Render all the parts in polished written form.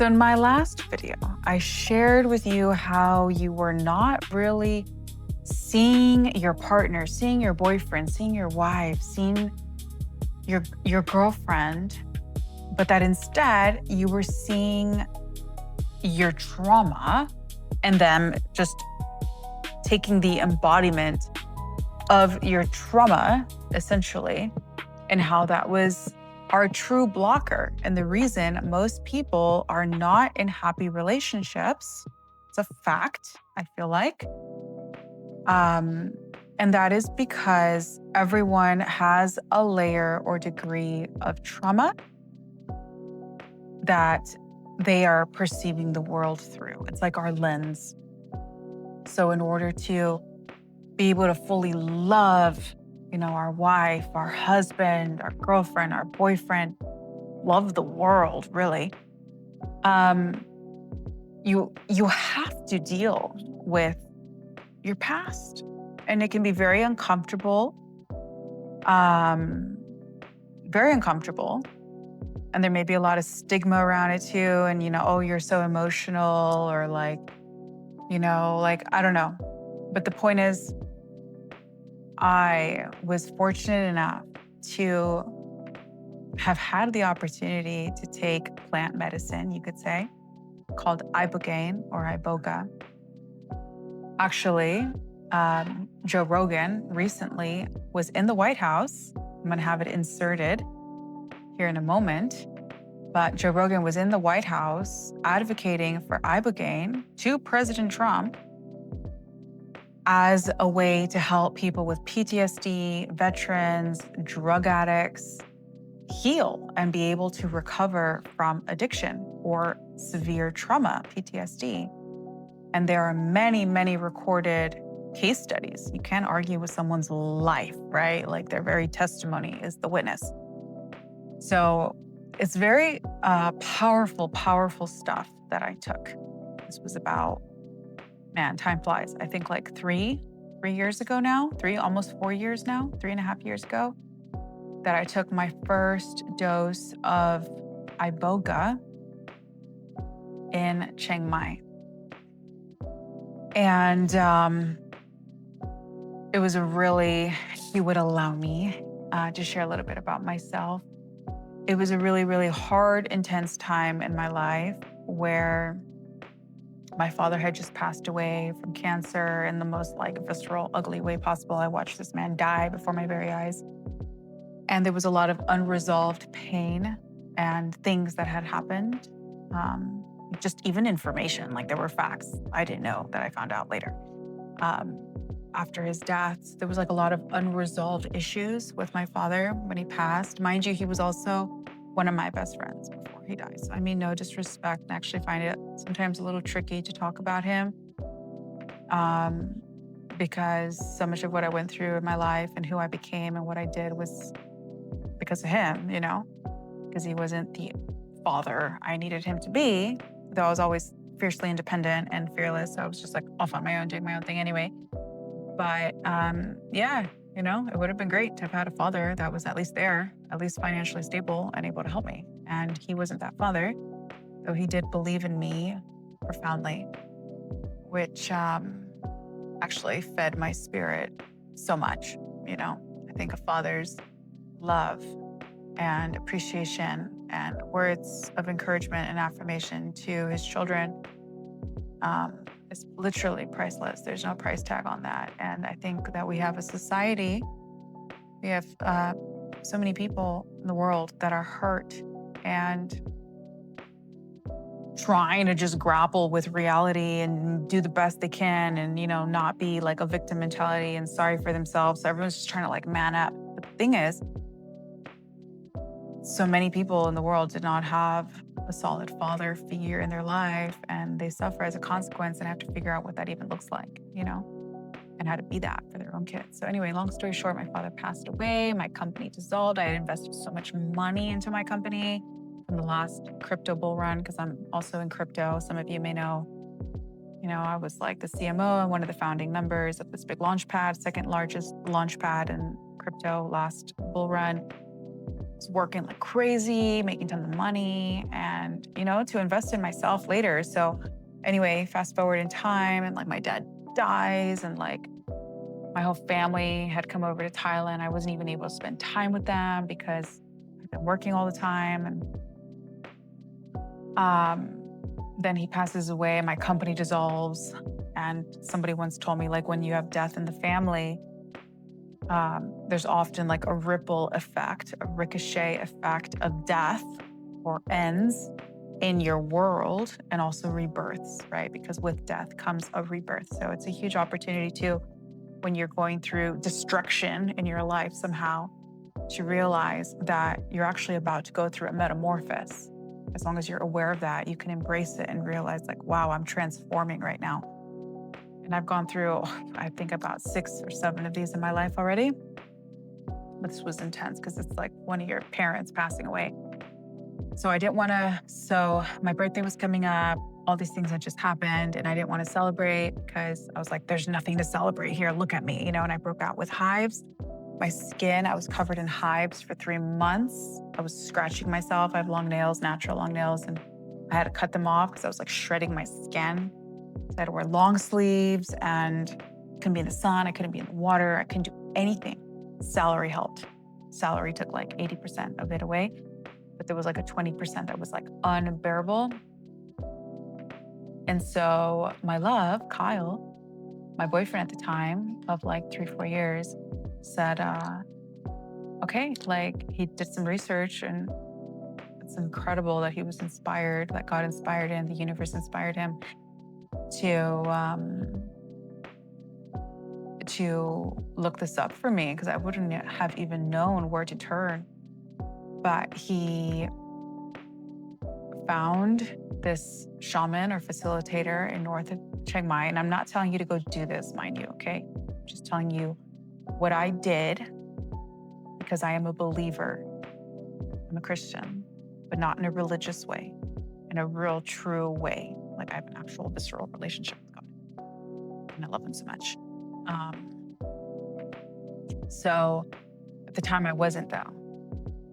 So in my last video, I shared with you how you were not really seeing your partner, seeing your boyfriend, seeing your wife, seeing your girlfriend, but that instead you were seeing your trauma and them just taking the embodiment of your trauma, essentially, and how that was our true blocker. And the reason most people are not in happy relationships, it's a fact, I feel like. And that is because everyone has a layer or degree of trauma that they are perceiving the world through. It's like our lens. So in order to be able to fully love, our wife, our husband, our girlfriend, our boyfriend, love the world, really, you have to deal with your past. And it can be very uncomfortable, very uncomfortable. And there may be a lot of stigma around it too. And, oh, you're so emotional, or I don't know. But the point is, I was fortunate enough to have had the opportunity to take plant medicine, you could say, called Ibogaine or Iboga. Actually, Joe Rogan recently was in the White House. I'm going to have it inserted here in a moment. But Joe Rogan was in the White House advocating for Ibogaine to President Trump as a way to help people with PTSD, veterans, drug addicts heal and be able to recover from addiction or severe trauma, PTSD. And there are many, many recorded case studies. You can't argue with someone's life, right? Like their very testimony is the witness. So it's very powerful, powerful stuff that I took. This was about, man, time flies. I think like three years ago now, almost 4 years now, 3.5 years ago, that I took my first dose of Iboga in Chiang Mai. And it was he would allow me to share a little bit about myself. It was a really, really hard, intense time in my life where my father had just passed away from cancer in the most visceral, ugly way possible. I watched this man die before my very eyes. And there was a lot of unresolved pain and things that had happened. Just even information, there were facts I didn't know that I found out later. After his death, there was a lot of unresolved issues with my father when he passed. Mind you, he was also one of my best friends before he died. So I mean, no disrespect, and actually find it sometimes a little tricky to talk about him because so much of what I went through in my life and who I became and what I did was because of him, because he wasn't the father I needed him to be, though I was always fiercely independent and fearless. So I was just off on my own, doing my own thing anyway. But yeah, it would have been great to have had a father that was at least there, at least financially stable and able to help me. And he wasn't that father, though he did believe in me profoundly, which actually fed my spirit so much. I think a father's love and appreciation and words of encouragement and affirmation to his children is literally priceless. There's no price tag on that. And I think that we have a society, we have so many people in the world that are hurt and trying to just grapple with reality and do the best they can and, not be a victim mentality and sorry for themselves. So everyone's just trying to man up. But the thing is, so many people in the world did not have a solid father figure in their life, and they suffer as a consequence and have to figure out what that even looks like, and how to be that for their own kids. So anyway, long story short, my father passed away, my company dissolved. I had invested so much money into my company in the last crypto bull run, because I'm also in crypto. Some of you may know, I was the CMO and one of the founding members of this big launch pad, second largest launch pad in crypto last bull run. was working like crazy, making tons of money and, to invest in myself later. So anyway, fast forward in time and like my dad dies and like my whole family had come over to Thailand. I wasn't even able to spend time with them because I've been working all the time. And then he passes away, my company dissolves. And somebody once told me, like, when you have death in the family, there's often like a ripple effect, a ricochet effect of death or ends in your world and also rebirths, right? Because with death comes a rebirth. So it's a huge opportunity too, when you're going through destruction in your life somehow, to realize that you're actually about to go through a metamorphosis. As long as you're aware of that, you can embrace it and realize, like, wow, I'm transforming right now. And I've gone through, I think, about 6 or 7 of these in my life already. But this was intense because it's like one of your parents passing away. So I didn't want to, so my birthday was coming up, all these things had just happened, and I didn't want to celebrate because I was like, there's nothing to celebrate here. Look at me, and I broke out with hives. My skin, I was covered in hives for 3 months. I was scratching myself. I have long nails, natural long nails, and I had to cut them off because I was like shredding my skin. So I had to wear long sleeves and couldn't be in the sun. I couldn't be in the water. I couldn't do anything. Salary helped. Salary took like 80% of it away, but there was like a 20% that was like unbearable. And so my love, Kyle, my boyfriend at the time of like 3-4 years, said, okay, like he did some research and it's incredible that he was inspired, that God inspired him, the universe inspired him to look this up for me because I wouldn't have even known where to turn. But he found this shaman or facilitator in north of Chiang Mai. And I'm not telling you to go do this, mind you, okay? I'm just telling you what I did because I am a believer. I'm a Christian, but not in a religious way, in a real, true way. Like I have an actual visceral relationship with God. And I love him so much. So at the time I wasn't though.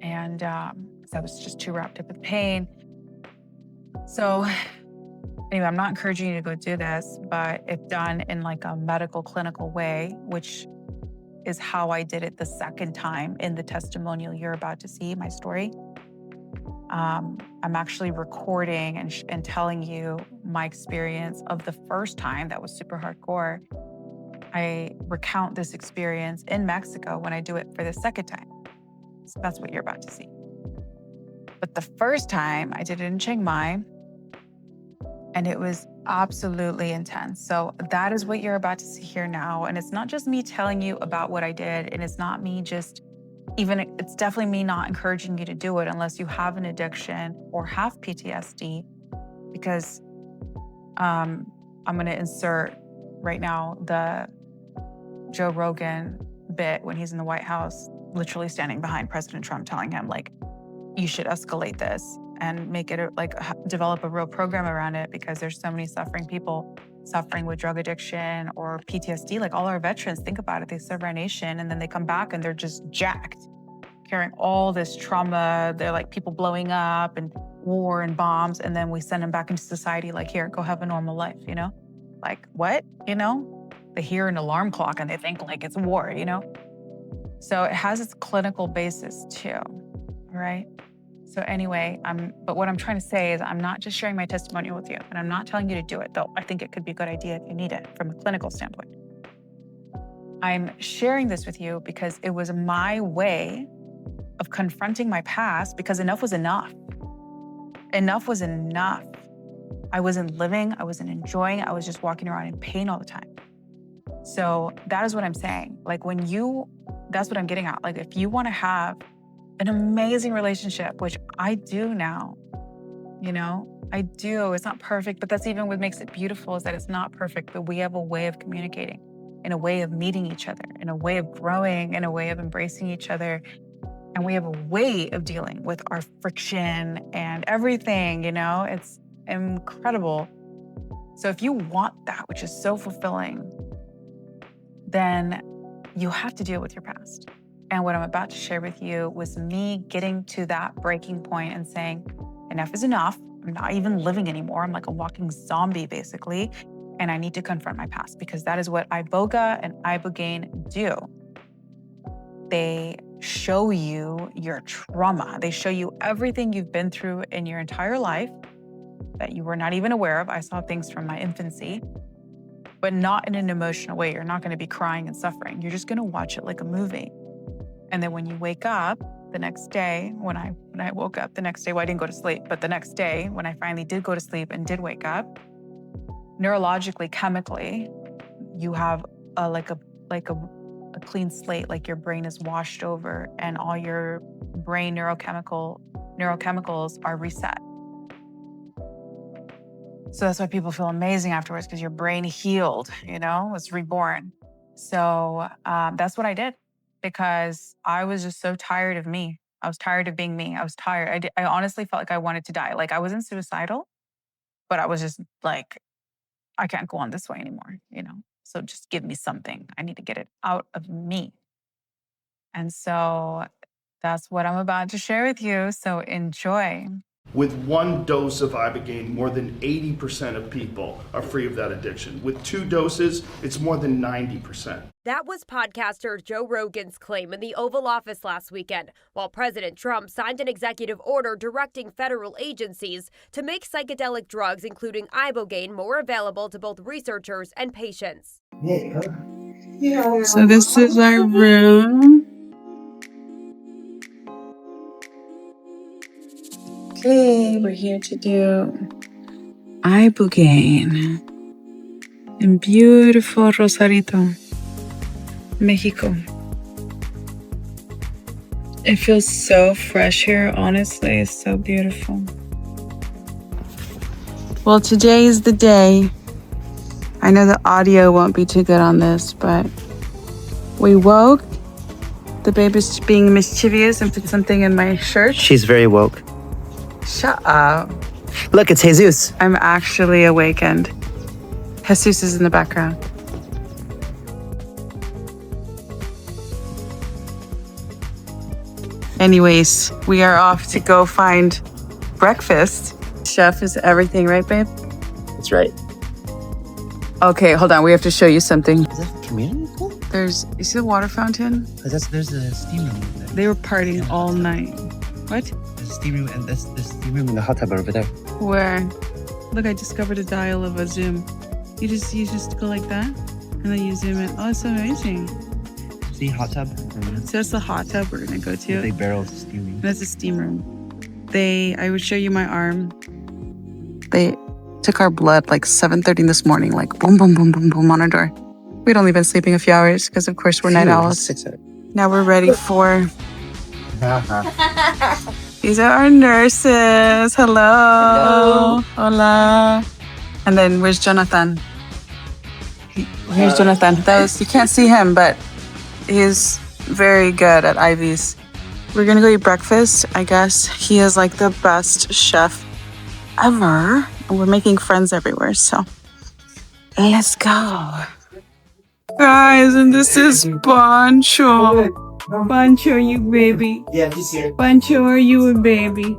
And 'cause I was just too wrapped up with pain. So anyway, I'm not encouraging you to go do this, but if done in like a medical clinical way, which is how I did it the second time in the testimonial you're about to see, my story. I'm actually recording and telling you my experience of the first time that was super hardcore. I recount this experience in Mexico when I do it for the second time. So that's what you're about to see. But the first time I did it in Chiang Mai, and it was absolutely intense. So that is what you're about to see here now. And it's not just me telling you about what I did, and it's not me just it's definitely me not encouraging you to do it unless you have an addiction or have PTSD, because I'm going to insert right now the Joe Rogan bit when he's in the White House, literally standing behind President Trump, telling him, like, you should escalate this and make it develop a real program around it because there's so many suffering people suffering with drug addiction or PTSD. Like all our veterans, think about it, they serve our nation and then they come back and they're just jacked, carrying all this trauma. They're like people blowing up and war and bombs. And then we send them back into society like, here, go have a normal life, Like what, They hear an alarm clock and they think like it's war, So it has its clinical basis too, all right? So anyway, but what I'm trying to say is I'm not just sharing my testimonial with you, and I'm not telling you to do it, though I think it could be a good idea if you need it from a clinical standpoint. I'm sharing this with you because it was my way of confronting my past, because enough was enough. Enough was enough. I wasn't living, I wasn't enjoying, I was just walking around in pain all the time. So that is what I'm saying. Like that's what I'm getting at. Like if you want to have an amazing relationship, which I do now, I do. It's not perfect, but that's even what makes it beautiful, is that it's not perfect, but we have a way of communicating, in a way of meeting each other, in a way of growing, in a way of embracing each other. And we have a way of dealing with our friction and everything, it's incredible. So if you want that, which is so fulfilling, then you have to deal with your past. And what I'm about to share with you was me getting to that breaking point and saying, enough is enough. I'm not even living anymore. I'm like a walking zombie, basically. And I need to confront my past because that is what Iboga and Ibogaine do. They show you your trauma. They show you everything you've been through in your entire life that you were not even aware of. I saw things from my infancy, but not in an emotional way. You're not going to be crying and suffering. You're just going to watch it like a movie. And then when you wake up the next day, when I woke up the next day, well, I didn't go to sleep, but the next day when I finally did go to sleep and did wake up, neurologically, chemically, you have a clean slate, like your brain is washed over and all your brain neurochemicals are reset. So that's why people feel amazing afterwards, because your brain healed, was reborn. So that's what I did, because I was just so tired of me. I was tired of being me. I was tired. I honestly felt like I wanted to die. Like I wasn't suicidal, but I was just like, I can't go on this way anymore, So just give me something. I need to get it out of me. And so that's what I'm about to share with you. So enjoy. With one dose of Ibogaine, more than 80% of people are free of that addiction. With 2 doses, it's more than 90%. That was podcaster Joe Rogan's claim in the Oval Office last weekend, while President Trump signed an executive order directing federal agencies to make psychedelic drugs, including Ibogaine, more available to both researchers and patients. So this is our room. Okay, we're here to do Ibogaine in beautiful Rosarito, Mexico. It feels so fresh here, honestly. It's so beautiful. Well, today is the day. I know the audio won't be too good on this, but we woke. The baby's being mischievous and put something in my shirt. She's very woke. Shut up. Look, it's Jesus. I'm actually awakened. Jesus is in the background. Anyways, we are off to go find breakfast. Chef is everything, right, babe? That's right. Okay, hold on. We have to show you something. Is that the community pool? You see the water fountain? There's a steam room. They were partying all night. What? There's a steam room, and there's the steam room and the hot tub over there. Where? Look, I discovered a dial of a zoom. You just go like that, and then you zoom in. Oh, it's amazing. See, hot tub? So that's the hot tub we're gonna go to. Big barrels of steam room. That's the steam room. I would show you my arm. They took our blood like 7:30 this morning, like boom, boom, boom, boom, boom on our door. We'd only been sleeping a few hours because, of course, we're night owls. 6 hours. Now we're ready for... These are our nurses. Hello. Hola. And then where's Jonathan? Here's Jonathan. You can't see him, but he's very good at IVs. We're gonna go eat breakfast. I guess he is like the best chef ever. And we're making friends everywhere, so let's go. Guys, and this is Pancho. Pancho, you baby. Yeah, he's here. Pancho, are you a baby?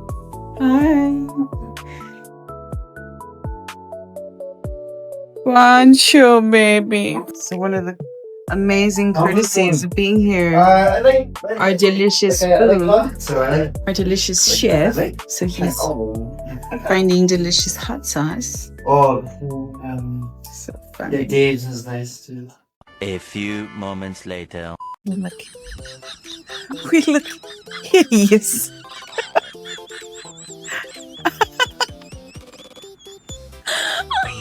Hi. Pancho, baby. So one of the amazing courtesies of being here, our delicious food, our delicious chef. So he's finding delicious hot sauce. Oh, So funny. Dave's is nice too. A few moments later. Look. We look hideous.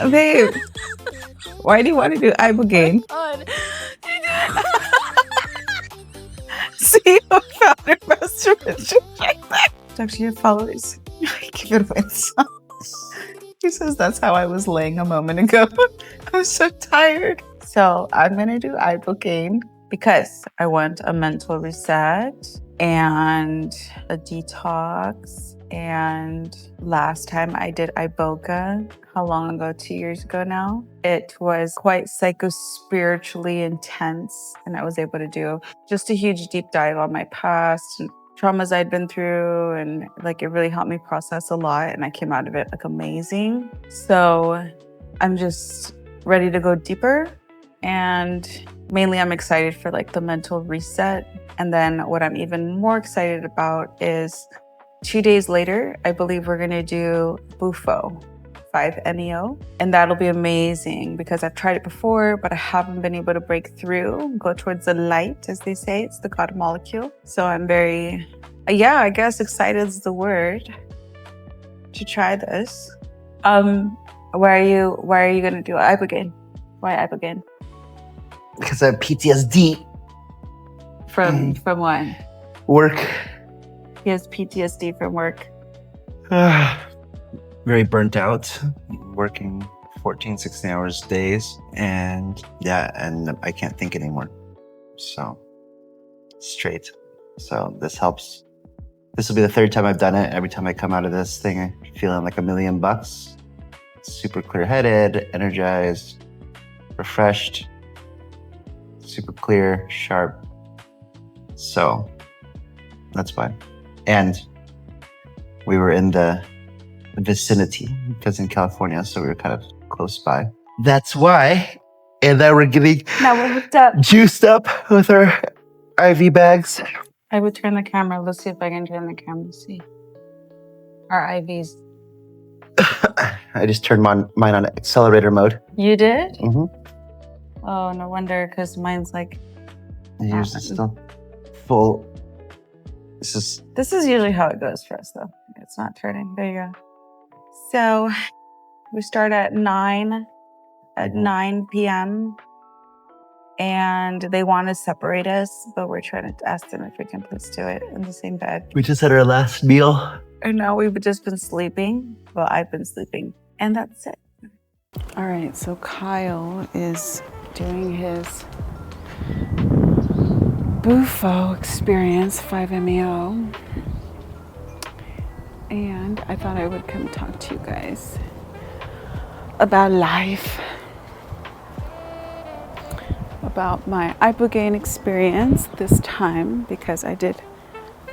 Babe, why do you want to do Ibogaine? See, I found her best friend. Talk to your followers. Give it away. He says that's how I was laying a moment ago. I was so tired. So I'm going to do Ibogaine because I want a mental reset and a detox And last time I did Iboga, how long ago? 2 years ago now. It was quite psycho-spiritually intense, and I was able to do just a huge deep dive on my past and traumas I'd been through, and like it really helped me process a lot, and I came out of it like amazing. So I'm just ready to go deeper, and mainly I'm excited for like the mental reset. And then what I'm even more excited about is 2 days later, I believe we're gonna do Bufo, 5-MeO. And that'll be amazing because I've tried it before, but I haven't been able to break through, go towards the light, as they say. It's the God molecule. So I'm very, I guess excited is the word to try this. Why are you gonna do Ibogaine? Why Ibogaine? Because I have PTSD. From what? Work. He has PTSD from work. Very burnt out. Working 14, 16 hours days. And I can't think anymore. So, straight. So this helps. This will be the third time I've done it. Every time I come out of this thing, I'm feeling like $1,000,000. Super clear-headed, energized, refreshed, super clear, sharp. So that's why. And we were in the vicinity because in California, so we were kind of close by. That's why. And then we're getting hooked up. Juiced up with our IV bags. I would turn the camera. Let's see if I can turn the camera to see our IVs. I just turned mine on accelerator mode. You did? Mm-hmm. Oh, no wonder, because mine's like... Yours is still full. This is usually how it goes for us, though. It's not turning. There you go. So we start at 9 p.m. and they want to separate us, but we're trying to ask them if we can please do it in the same bed. We just had our last meal. And now we've just been sleeping. Well, I've been sleeping, and that's it. All right, so Kyle is doing his Bufo experience, 5-MeO. And I thought I would come talk to you guys about life, about my Ibogaine experience this time, because I did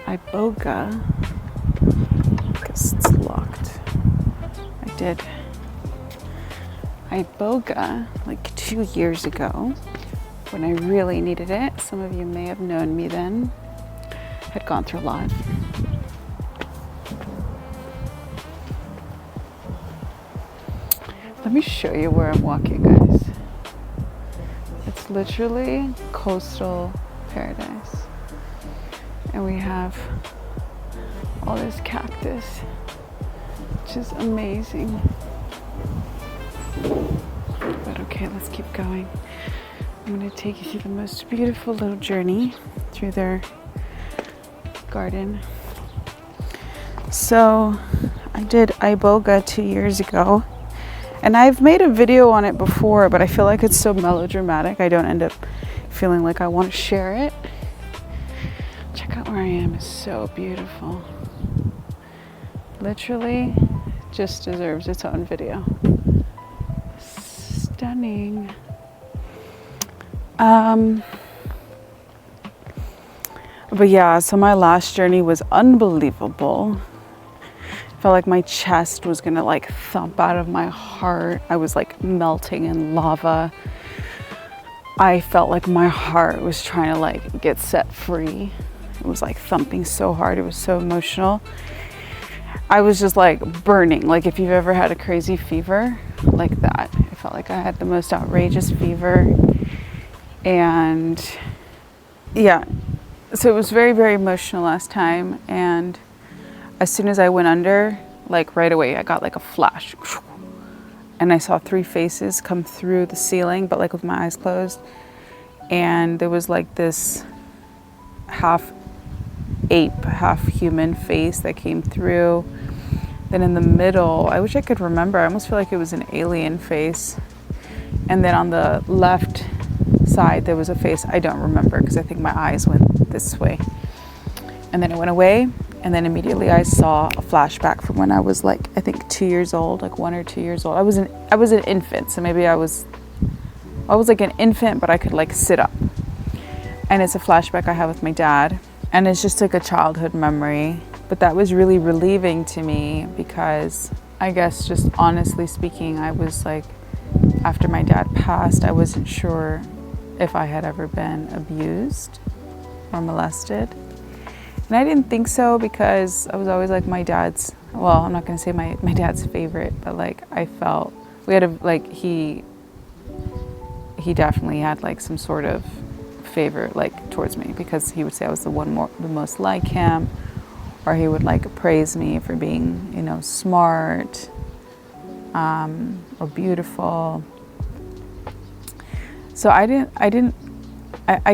Iboga. I guess it's locked. I did Iboga like 2 years ago when I really needed it. Some of you may have known me then. Had gone through a lot. Let me show you where I'm walking, guys. It's literally coastal paradise. And we have all this cactus, which is amazing. But okay, let's keep going. I'm gonna take you through the most beautiful little journey through their garden. So I did Iboga 2 years ago, and I've made a video on it before, but I feel like it's so melodramatic. I don't end up feeling like I want to share it. Check out where I am. It's so beautiful. Literally just deserves its own video. Stunning. But yeah, so my last journey was unbelievable. Felt like my chest was gonna like thump out of my heart. I was like melting in lava. I felt like my heart was trying to like get set free. It was like thumping so hard. It was so emotional. I was just like burning. Like if you've ever had a crazy fever, like that. I felt like I had the most outrageous fever. And yeah, so it was very, very emotional last time. And as soon as I went under, like right away, I got like a flash. And I saw 3 faces come through the ceiling, but like with my eyes closed. And there was like this half ape, half human face that came through. Then in the middle, I wish I could remember, I almost feel like it was an alien face. And then on the left side, there was a face I don't remember because I think my eyes went this way. And then it went away, And then immediately I saw a flashback from when I was like, I think 2 years old, like 1 or 2 years old. I was an infant, so maybe I was like an infant, but I could like sit up. And it's a flashback I have with my dad. And it's just like a childhood memory. But that was really relieving to me because I guess just honestly speaking, I was like, after my dad passed, I wasn't sure if I had ever been abused or molested. And I didn't think so because I was always like my dad's, well, I'm not gonna say my dad's favorite, but like I felt, we had a, like he definitely had like some sort of favor like towards me because he would say I was the most like him, or he would like praise me for being, you know, smart, or beautiful. So I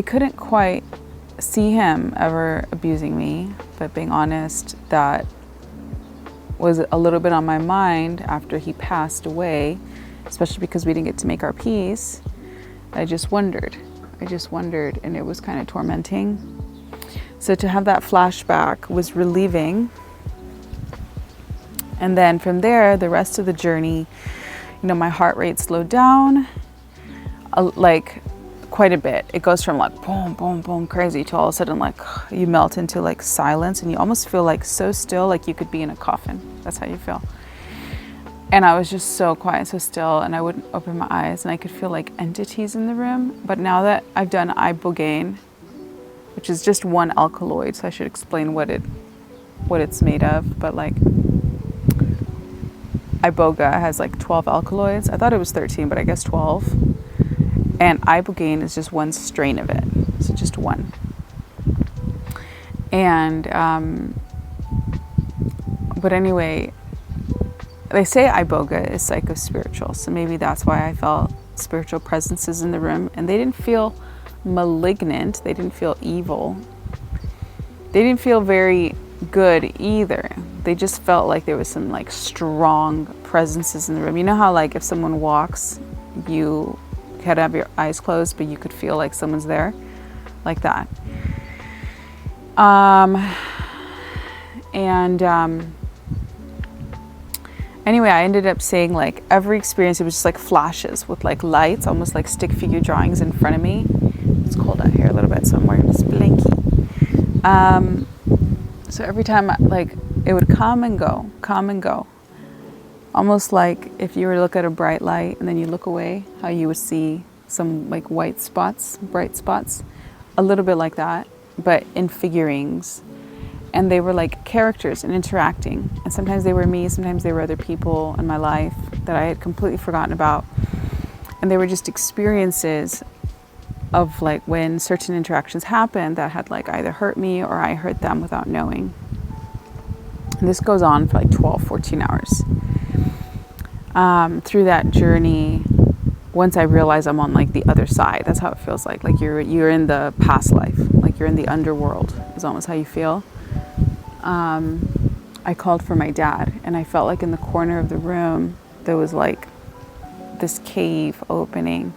couldn't quite see him ever abusing me, but being honest, that was a little bit on my mind after he passed away, especially because we didn't get to make our peace. I just wondered, and it was kind of tormenting. So to have that flashback was relieving. And then from there, the rest of the journey, you know, my heart rate slowed down, like quite a bit. It goes from like boom, boom, boom, crazy to all of a sudden like you melt into like silence and you almost feel like so still, like you could be in a coffin. That's how you feel. And I was just so quiet, so still, and I wouldn't open my eyes and I could feel like entities in the room. But now that I've done Ibogaine, which is just one alkaloid, so I should explain what it's made of, but like Iboga has like 12 alkaloids. I thought it was 13, but I guess 12. And Ibogaine is just one strain of it, so just one. And, but anyway, they say Iboga is psychospiritual, so maybe that's why I felt spiritual presences in the room. And they didn't feel malignant, they didn't feel evil. They didn't feel very good either. They just felt like there was some like strong presences in the room. You know how like if someone walks, you had to have your eyes closed, but you could feel like someone's there, like that. Anyway, I ended up saying like every experience, it was just like flashes with like lights, almost like stick figure drawings in front of me. It's cold out here a little bit, so I'm wearing this blankie. So every time like it would come and go. Almost like if you were to look at a bright light and then you look away, how you would see some like white spots, bright spots, a little bit like that, but in figurines. And they were like characters and interacting. And sometimes they were me, sometimes they were other people in my life that I had completely forgotten about. And they were just experiences of like when certain interactions happened that had like either hurt me or I hurt them without knowing. And this goes on for like 12, 14 hours. Through that journey, once I realize I'm on like the other side, that's how it feels like you're in the past life, like you're in the underworld is almost how you feel. I called for my dad and I felt like in the corner of the room, there was like this cave opening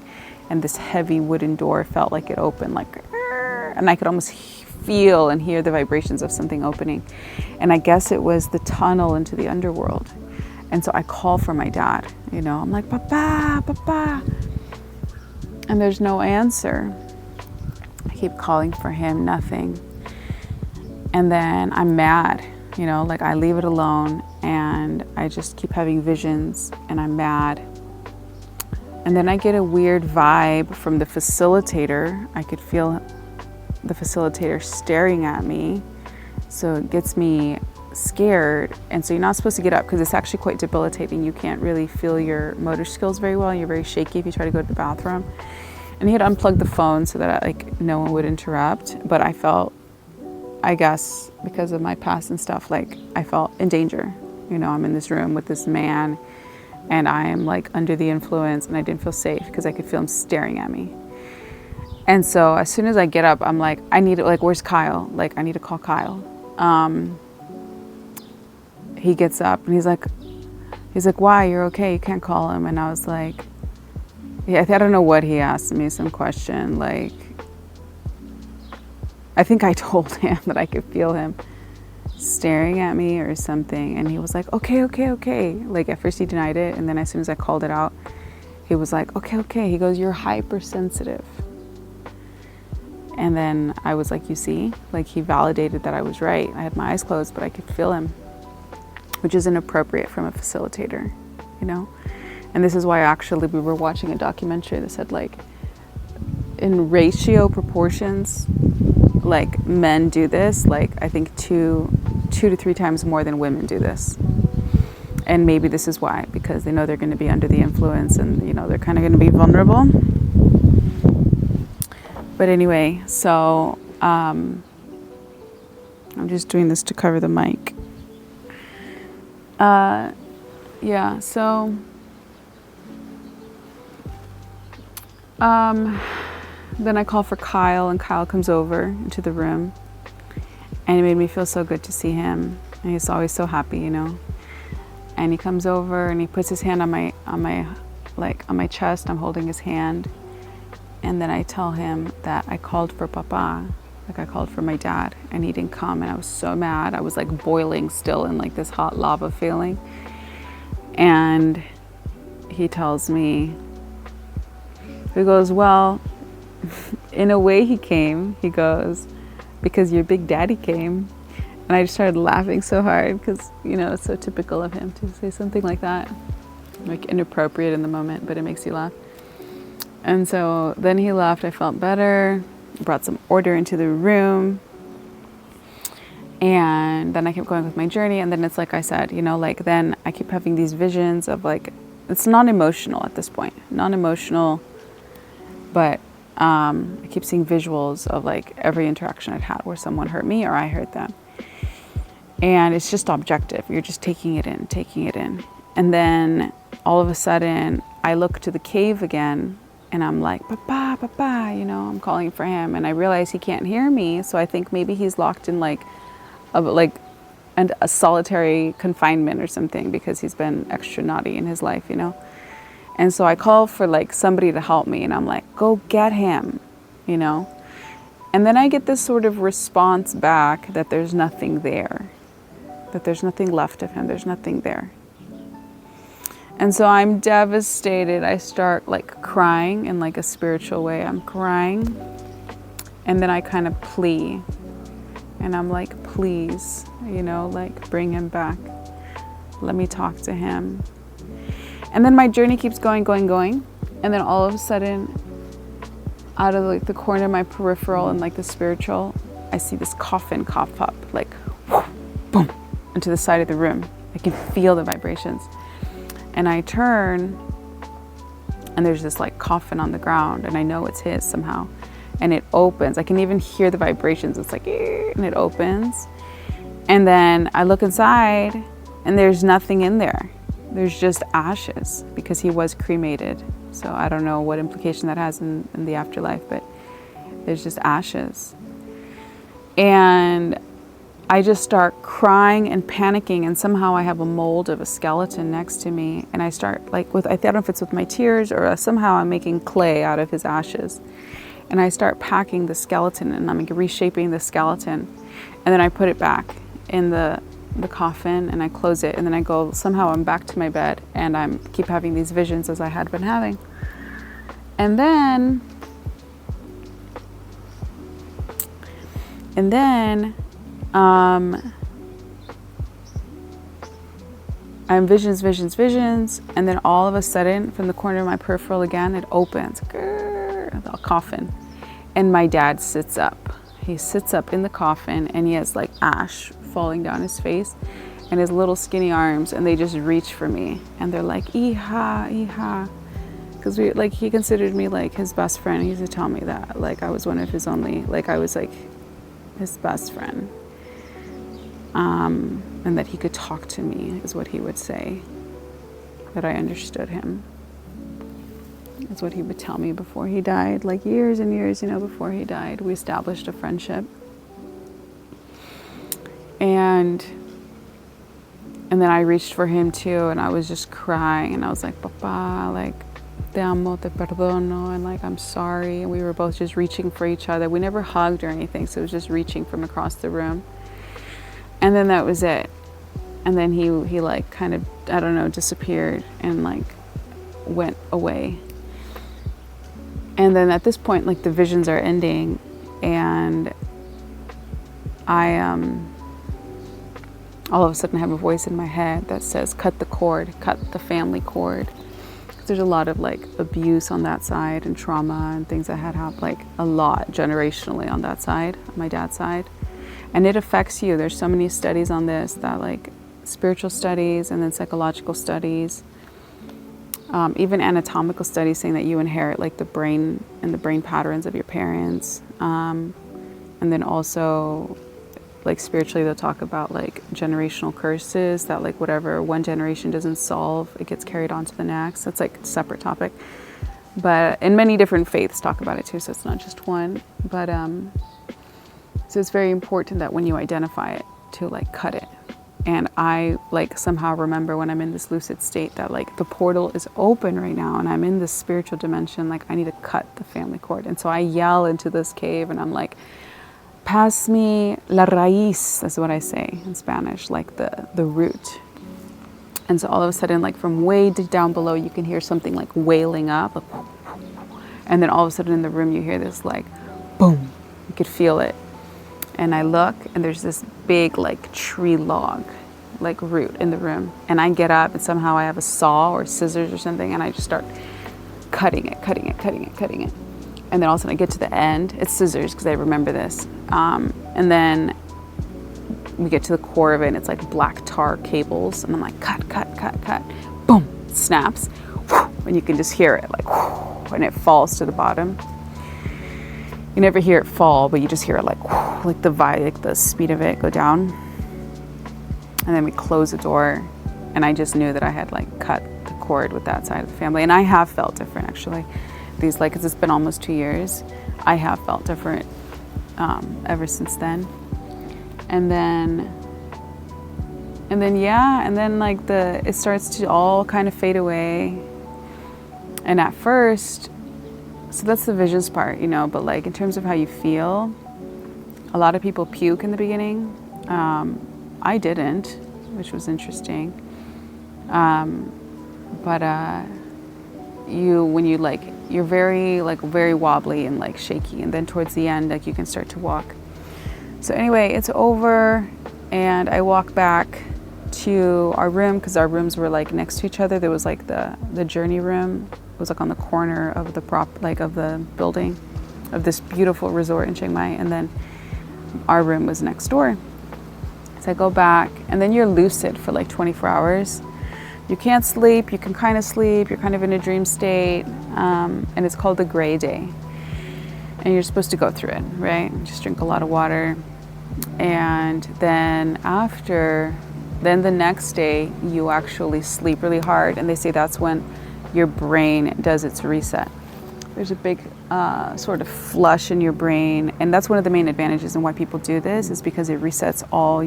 and this heavy wooden door felt like it opened like, and I could almost feel and hear the vibrations of something opening. And I guess it was the tunnel into the underworld. And so I call for my dad, you know, I'm like, Papa, Papa. And there's no answer. I keep calling for him, nothing. And then I'm mad, you know, like I leave it alone and I just keep having visions and I'm mad. And then I get a weird vibe from the facilitator. I could feel the facilitator staring at me. So it gets me scared. And so you're not supposed to get up because it's actually quite debilitating. You can't really feel your motor skills very well. You're very shaky if you try to go to the bathroom. And he had unplugged the phone so that like no one would interrupt. But I felt, I guess, because of my past and stuff, like I felt in danger. You know, I'm in this room with this man and I am like under the influence and I didn't feel safe because I could feel him staring at me. And so as soon as I get up, I'm like, I need it, like, where's Kyle? Like, I need to call Kyle. He gets up and he's like, why? You're okay, you can't call him. And I was like, yeah, I don't know what he asked me, some question. Like, I think I told him that I could feel him. staring at me or something. And he was like, okay, okay, okay. Like at first he denied it. And then as soon as I called it out, he was like, okay, okay. He goes, you're hypersensitive. And then I was like, you see, like he validated that I was right. I had my eyes closed, but I could feel him, which is inappropriate from a facilitator, you know? And this is why actually we were watching a documentary that said like in ratio proportions, like men do this, like I think two to three times more than women do this. And maybe this is why, because they know they're going to be under the influence and, you know, they're kind of going to be vulnerable. But anyway, so I'm just doing this to cover the mic. Yeah, so then I call for Kyle, and Kyle comes over into the room, and it made me feel so good to see him. And he's always so happy, you know. And he comes over and he puts his hand on my chest. I'm holding his hand. And then I tell him that I called for Papa, like I called for my dad, and he didn't come. And I was so mad. I was like boiling still in like this hot lava feeling. And he tells me, he goes, well, in a way he came. He goes, because your big daddy came. And I just started laughing so hard because, you know, it's so typical of him to say something like that. Like inappropriate in the moment, but it makes you laugh. And so then he left. I felt better, brought some order into the room. And then I kept going with my journey. And then it's like I said, you know, like then I keep having these visions of like, it's non-emotional at this point, non-emotional, but I keep seeing visuals of like every interaction I'd had where someone hurt me or I hurt them. And it's just objective. You're just taking it in, taking it in. And then all of a sudden I look to the cave again. And I'm like, Papa, Papa, you know, I'm calling for him. And I realize he can't hear me. So I think maybe he's locked in like a solitary confinement or something because he's been extra naughty in his life, you know. And so I call for like somebody to help me. And I'm like, go get him, you know. And then I get this sort of response back that there's nothing there, that there's nothing left of him. There's nothing there. And so I'm devastated. I start like crying in like a spiritual way. I'm crying. And then I kind of plea. And I'm like, please, you know, like bring him back. Let me talk to him. And then my journey keeps going, going, going. And then all of a sudden, out of like the corner of my peripheral and like the spiritual, I see this coffin cough up, like whoosh, boom, into the side of the room. I can feel the vibrations. And I turn, and there's this like coffin on the ground, and I know it's his somehow. And it opens. I can even hear the vibrations. It's like, and it opens. And then I look inside, and there's nothing in there. There's just ashes because he was cremated. So I don't know what implication that has in the afterlife, but there's just ashes. And I just start crying and panicking, and somehow I have a mold of a skeleton next to me, and I start like I don't know if it's with my tears or somehow I'm making clay out of his ashes, and I start packing the skeleton, and I'm reshaping the skeleton, and then I put it back in the coffin, and I close it, and then I go, somehow I'm back to my bed, and I keep having these visions as I had been having. And then I'm visions, and then all of a sudden, from the corner of my peripheral again, it opens, the coffin, and my dad sits up. He sits up in the coffin, and he has like ash falling down his face, and his little skinny arms, and they just reach for me, and they're like, Iha, Iha, because he considered me like his best friend. He used to tell me that, like I was one of his only, like I was like his best friend. And that he could talk to me is what he would say, that I understood him. That's what he would tell me before he died, like years and years, you know, before he died. We established a friendship. And then I reached for him too, and I was just crying, and I was like, Papa, like, te amo, te perdono, and like, I'm sorry. And we were both just reaching for each other. We never hugged or anything, so it was just reaching from across the room. And then that was it. And then he like kind of, I don't know, disappeared and like went away. And then at this point, like the visions are ending, and I all of a sudden have a voice in my head that says, cut the cord, cut the family cord. There's a lot of like abuse on that side and trauma and things that had happened, like a lot generationally on that side, on my dad's side. And it affects you. There's so many studies on this, that like spiritual studies and then psychological studies, even anatomical studies saying that you inherit like the brain and the brain patterns of your parents. And then also like spiritually, they'll talk about like generational curses, that like whatever one generation doesn't solve, it gets carried on to the next. That's like a separate topic. But and many different faiths talk about it too, so it's not just one. But so it's very important that when you identify it, to like cut it. And I like somehow remember when I'm in this lucid state that like the portal is open right now and I'm in this spiritual dimension, like I need to cut the family cord. And so I yell into this cave and I'm like, pass me la raíz, that's what I say in Spanish, like the root. And so all of a sudden, like from way down below, you can hear something like wailing up. Like, and then all of a sudden in the room, you hear this like, boom, you could feel it. And I look and there's this big like tree log, like root in the room. And I get up and somehow I have a saw or scissors or something and I just start cutting it. And then all of a sudden I get to the end, it's scissors because I remember this. And then we get to the core of it and it's like black tar cables. And I'm like, cut. Boom, it snaps. And you can just hear it like, and it falls to the bottom. You never hear it fall, but you just hear it like the speed of it go down. And then we close the door and I just knew that I had like cut the cord with that side of the family. And I have felt different actually. These like, 'cause it's been almost 2 years, I have felt different ever since then. And then like it starts to all kind of fade away. And at first, so that's the visions part, you know, but like in terms of how you feel, a lot of people puke in the beginning. I didn't, which was interesting. You're very wobbly and like shaky, and then towards the end like you can start to walk. So anyway, it's over and I walk back to our room because our rooms were like next to each other. There was like the journey room. It was like on the corner of the building of this beautiful resort in Chiang Mai, and then our room was next door. So I go back and then you're lucid for like 24 hours. You can't sleep, you can kind of sleep, you're kind of in a dream state, and it's called the gray day. And you're supposed to go through it, right? Just drink a lot of water. And then the next day, you actually sleep really hard, and they say that's when your brain does its reset. There's a big sort of flush in your brain, and that's one of the main advantages and why people do this is because it resets all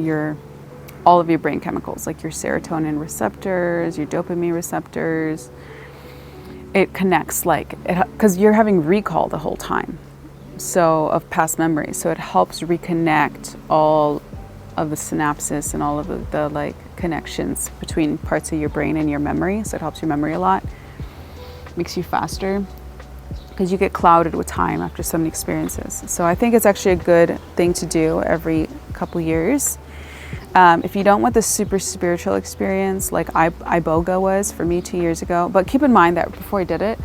of your brain chemicals, like your serotonin receptors, your dopamine receptors. It connects because you're having recall the whole time, so of past memories. So it helps reconnect all of the synapses and all of the like connections between parts of your brain and your memory. So it helps your memory a lot, makes you faster, because you get clouded with time after so many experiences. So I think it's actually a good thing to do every couple years. If you don't want the super spiritual experience like Iboga was for me 2 years ago, but keep in mind that before I did it,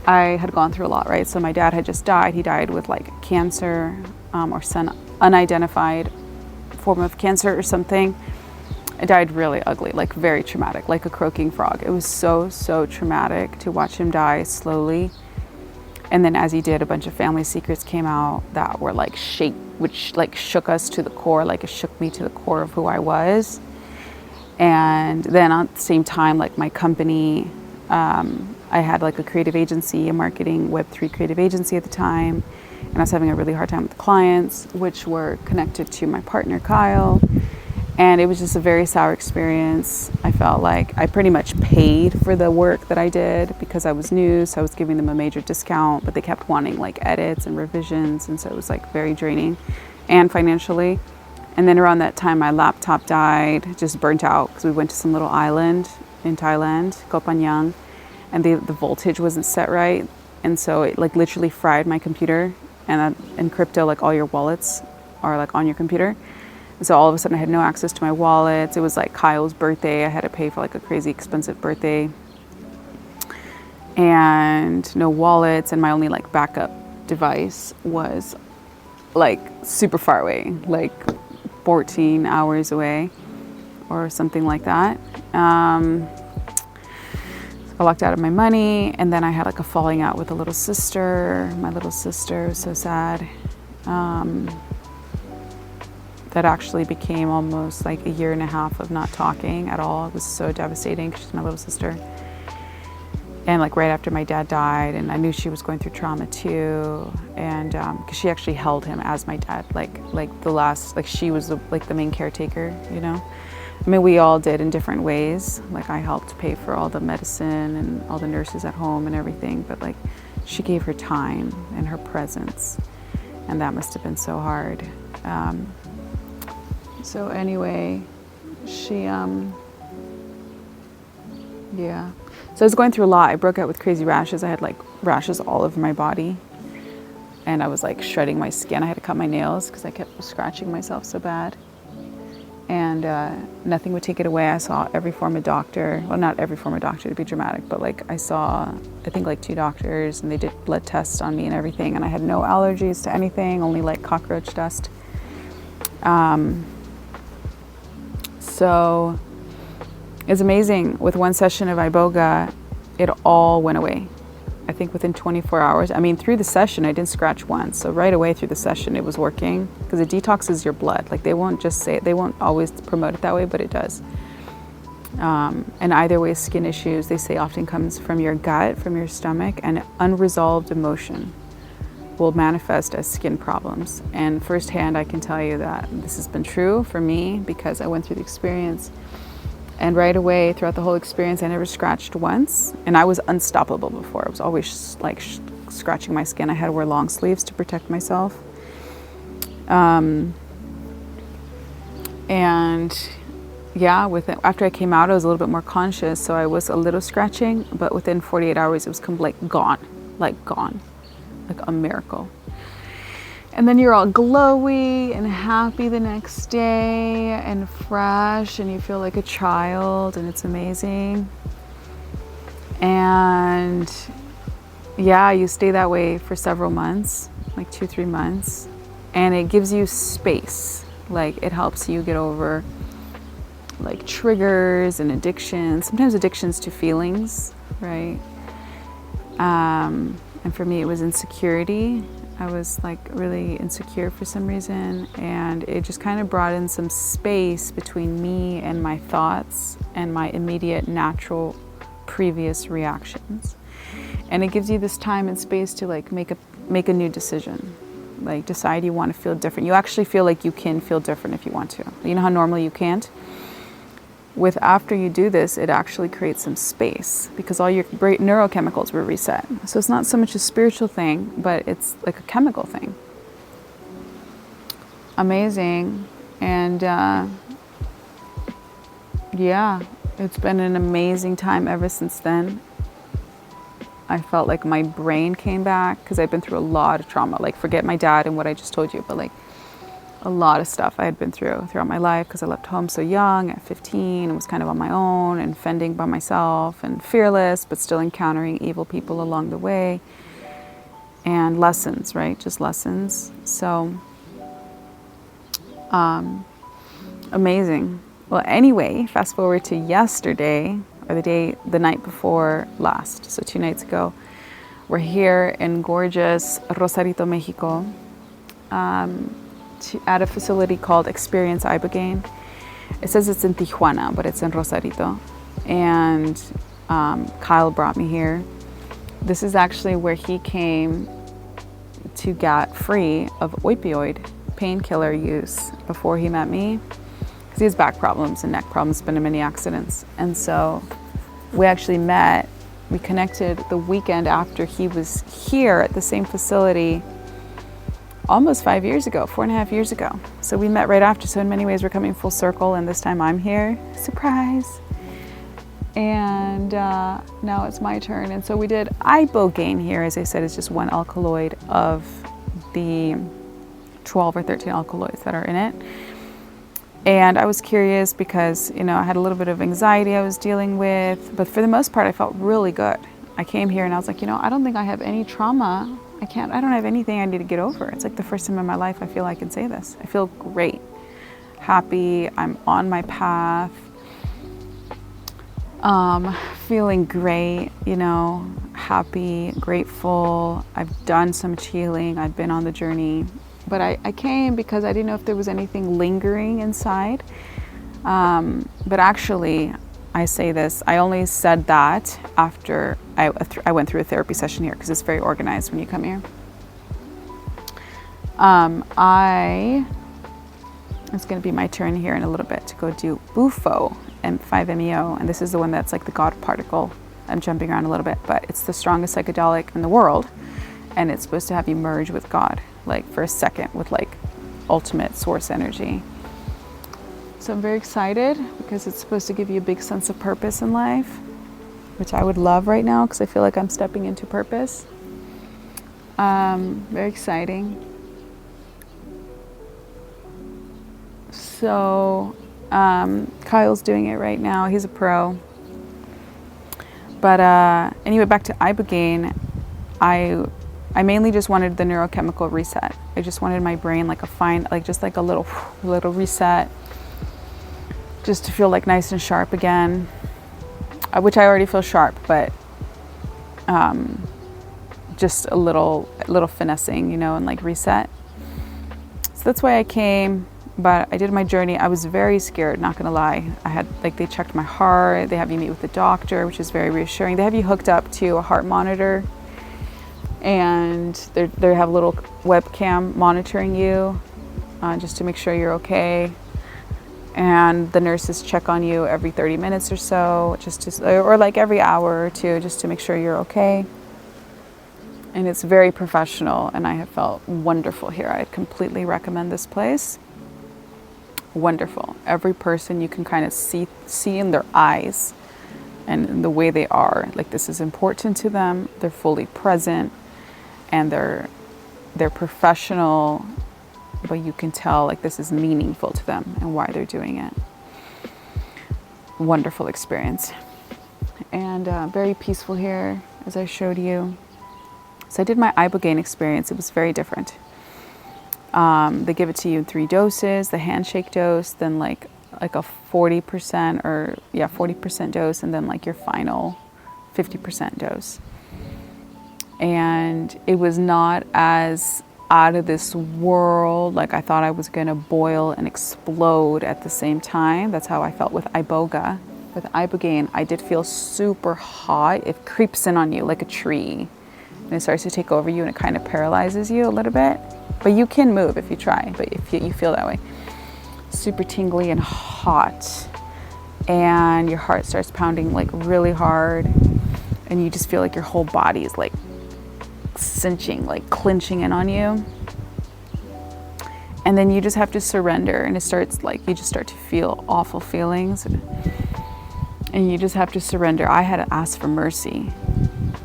I had gone through a lot, right? So my dad had just died. He died with like cancer or some unidentified form of cancer or something. It died really ugly, like very traumatic, like a croaking frog. It was so traumatic to watch him die slowly. And then as he did, a bunch of family secrets came out that were like which like shook us to the core, like it shook me to the core of who I was. And then at the same time, like my company, I had like a creative agency, a marketing Web3 creative agency at the time. And I was having a really hard time with the clients, which were connected to my partner, Kyle. And it was just a very sour experience. I felt like I pretty much paid for the work that I did because I was new, so I was giving them a major discount, but they kept wanting like edits and revisions, and so it was like very draining and financially. And then around that time, my laptop died, just burnt out because we went to some little island in Thailand, Koh Phangan, and the voltage wasn't set right. And so it like literally fried my computer. And in crypto, like all your wallets are like on your computer. And so all of a sudden I had no access to my wallets. It was like Kyle's birthday. I had to pay for like a crazy expensive birthday. And no wallets, and my only like backup device was like super far away, like 14 hours away or something like that. I locked out of my money, and then I had like a falling out with a little sister. My little sister was so sad. That actually became almost like a year and a half of not talking at all. It was so devastating because she's my little sister. And like right after my dad died, and I knew she was going through trauma too. And because she actually held him as my dad, like the last, like she was the main caretaker, you know? I mean, we all did in different ways. Like I helped pay for all the medicine and all the nurses at home and everything, but like she gave her time and her presence, and that must have been so hard. So anyway, she, yeah. So I was going through a lot. I broke out with crazy rashes. I had like rashes all over my body, and I was like shredding my skin. I had to cut my nails because I kept scratching myself so bad. And nothing would take it away. I saw every form of doctor. Well, not every form of doctor to be dramatic, but like I saw, I think like 2 doctors, and they did blood tests on me and everything. And I had no allergies to anything, only like cockroach dust. So it's amazing. With one session of Iboga, it all went away. I think within 24 hours. I mean, through the session, I didn't scratch once. So right away through the session, it was working, because it detoxes your blood. Like they won't just say it, they won't always promote it that way, but it does. And either way, skin issues, they say, often comes from your gut, from your stomach, and unresolved emotion will manifest as skin problems. And firsthand, I can tell you that this has been true for me because I went through the experience. And right away, throughout the whole experience, I never scratched once. And I was unstoppable before. I was always like scratching my skin. I had to wear long sleeves to protect myself. And yeah, after I came out, I was a little bit more conscious. So I was a little scratching, but within 48 hours, it was completely gone, like a miracle. And then you're all glowy and happy the next day and fresh, and you feel like a child, and it's amazing. And yeah, you stay that way for several months, like 2-3 months. And it gives you space. Like it helps you get over like triggers and addictions, sometimes addictions to feelings, right? And for me, it was insecurity. I was like really insecure for some reason, and it just kind of brought in some space between me and my thoughts and my immediate natural previous reactions. And it gives you this time and space to like make a new decision, like decide you want to feel different. You actually feel like you can feel different if you want to. You know how normally you can't? After you do this, it actually creates some space because all your neurochemicals were reset. So it's not so much a spiritual thing, but it's like a chemical thing. Amazing. And yeah, it's been an amazing time ever since then. I felt like my brain came back because I've been through a lot of trauma. Like forget my dad and what I just told you, but like a lot of stuff I had been throughout my life because I left home so young at 15 and was kind of on my own and fending by myself and fearless, but still encountering evil people along the way. And lessons, right? Just lessons. So, amazing. Well, anyway, fast forward to yesterday, or the night before last, so 2 nights ago. We're here in gorgeous Rosarito, Mexico. At a facility called Experience Ibogaine. It says it's in Tijuana, but it's in Rosarito. And Kyle brought me here. This is actually where he came to get free of opioid painkiller use before he met me. Because he has back problems and neck problems, been in many accidents. And so we actually met, we connected the weekend after he was here at the same facility. almost 5 years ago, 4.5 years ago. So we met right after. So in many ways, we're coming full circle, and this time I'm here. Surprise. And now it's my turn. And so we did Ibogaine here. As I said, it's just one alkaloid of the 12 or 13 alkaloids that are in it. And I was curious because, you know, I had a little bit of anxiety I was dealing with, but for the most part, I felt really good. I came here and I was like, you know, I don't think I have any trauma. I don't have anything I need to get over. It's like the first time in my life I feel I can say this. I feel great, happy, I'm on my path, feeling great, you know, happy, grateful. I've done so much healing. I've been on the journey. But I came because I didn't know if there was anything lingering inside. But actually, I say this, I only said that after I went through a therapy session here, because it's very organized when you come here. It's going to be my turn here in a little bit to go do Bufo and 5-MeO, and this is the one that's like the God particle. I'm jumping around a little bit, but it's the strongest psychedelic in the world, and it's supposed to have you merge with God, like for a second, with like ultimate source energy. So I'm very excited because it's supposed to give you a big sense of purpose in life, which I would love right now because I feel like I'm stepping into purpose. Very exciting. So Kyle's doing it right now. He's a pro. But anyway, back to Ibogaine. I mainly just wanted the neurochemical reset. I just wanted my brain like just like a little reset, just to feel like nice and sharp again, which I already feel sharp, but just a little finessing, you know, and like reset. So that's why I came. But I did my journey. I was very scared, not gonna lie. I had, like, they checked my heart. They have you meet with the doctor, which is very reassuring. They have you hooked up to a heart monitor, and they have a little webcam monitoring you just to make sure you're okay. And the nurses check on you every 30 minutes or so, or like every hour or two, just to make sure you're okay. And it's very professional, and I have felt wonderful here. I completely recommend this place. Wonderful. Every person, you can kind of see in their eyes and in the way they are, like this is important to them. They're fully present, and they're professional, but you can tell like this is meaningful to them and why they're doing it. Wonderful experience, and very peaceful here, as I showed you. So I did my Ibogaine experience. It was very different. They give it to you in 3 doses, the handshake dose, then like a 40% or 40% dose, and then like your final 50% dose. And it was not as out of this world. Like I thought I was gonna boil and explode at the same time. That's how I felt with Iboga. With Ibogaine, I did feel super hot. It creeps in on you like a tree, and it starts to take over you, and it kind of paralyzes you a little bit. But you can move if you try, but if you feel that way. Super tingly and hot. And your heart starts pounding like really hard. And you just feel like your whole body is like cinching, like clenching in on you. And then you just have to surrender, and it starts like, you just start to feel awful feelings. And you just have to surrender. I had to ask for mercy.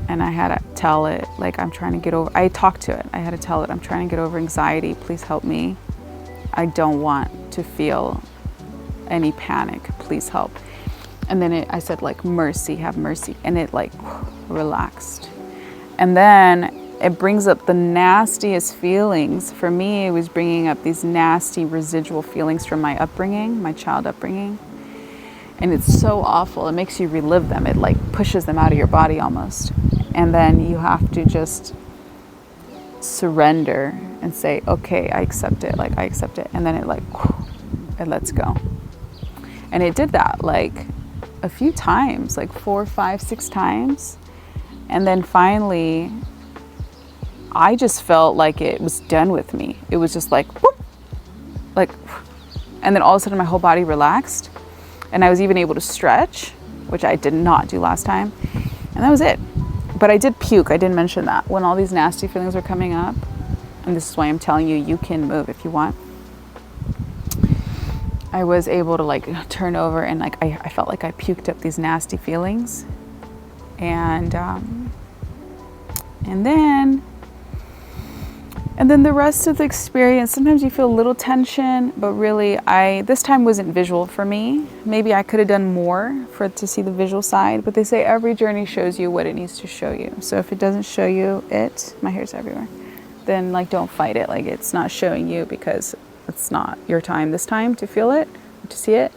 And I had to tell it, like, I'm trying to get over, I talked to it. I had to tell it, I'm trying to get over anxiety. Please help me. I don't want to feel any panic. Please help. And then I said, like, mercy, have mercy. And it, like, relaxed. And then it brings up the nastiest feelings. For me, it was bringing up these nasty residual feelings from my upbringing, my child upbringing. And it's so awful. It makes you relive them. It, like, pushes them out of your body almost. And then you have to just surrender and say, okay, I accept it. Like, I accept it. And then it, like, it lets go. And it did that, like, a few times, like 4, 5, 6 times. And then finally, I just felt like it was done with me. It was just like, whoop, like, and then all of a sudden my whole body relaxed. And I was even able to stretch, which I did not do last time. And that was it. But I did puke. I didn't mention that. When all these nasty feelings were coming up, and this is why I'm telling you, you can move if you want. I was able to like turn over, and like I felt like I puked up these nasty feelings, and then the rest of the experience, sometimes you feel a little tension, but really this time wasn't visual for me. Maybe I could have done more to see the visual side, but they say every journey shows you what it needs to show you. So if it doesn't show you my hair's everywhere, then like don't fight it. Like it's not showing you because it's not your time this time to feel it, to see it.